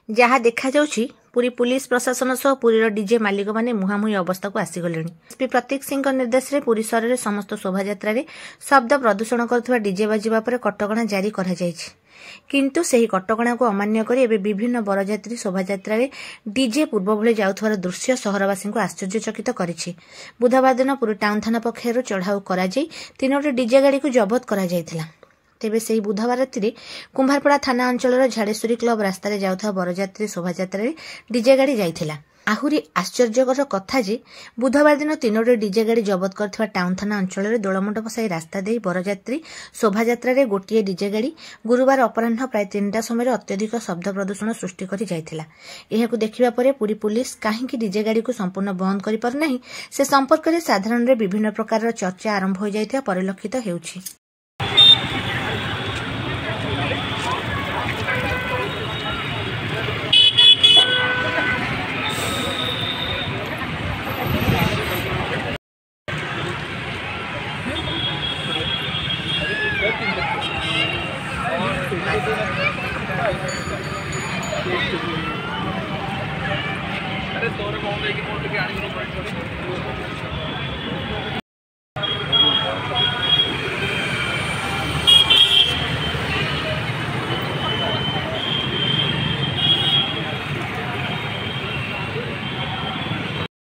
जहाँ देखा पुरी पुलिस प्रशासन सह पुरीर डीजे मालिक माने मुहांमुही अवस्था को आसीगले। एसपी प्रतीक सिंह निर्देश में पुरी सहर में समस्त शोभायात्रा शब्द प्रदूषण कर डीजे बाजिबा पर कटकणा जारी करा जायछि। किंतु सही कटकणा को अमान्य कर एवं विभिन्न बरजात्री शोभायात्रा डीजे पूर्व भली जाउथवार दृश्य सहरवासी को आश्चर्यचकित करिछि। बुधवार दिन पुरी टाउन थाना पक्षर चढ़ाऊ कर 3टी डीजे गाड़ी को जबत करा जायथिला। तेबे से बुधवार राति कुंभारपड़ा थाना अंचल झाड़ेश्वरी क्लब रास्तार जाउथवा बरजात्री शोभायात्रा डीजे गाड़ी जाइथिला। आहुरी आश्चर्यकर कथा जे बुधवार दिन 3टी डीजे गाड़ी जबत करथिबा टाउन थाना अंचल दोलमंडप साई रास्ता दे बरजात्री शोभायात्रा गोटे डीजे गाड़ी गुरुवार अपराह्न प्राय 3टा समय अत्यधिक शब्द प्रदूषण सृष्टि करि जाइथिला। एहाकु देखिबा परे पुरी पुलिस काहेकि डीजे गाड़ी को संपूर्ण बंद करि पार नाही से संपर्क में साधारण रे विभिन्न प्रकार चर्चा आरंभ हो जाइथिबा परिलक्षित हेउछि। अरे तोरे मोबाइल के फोन लेके आने को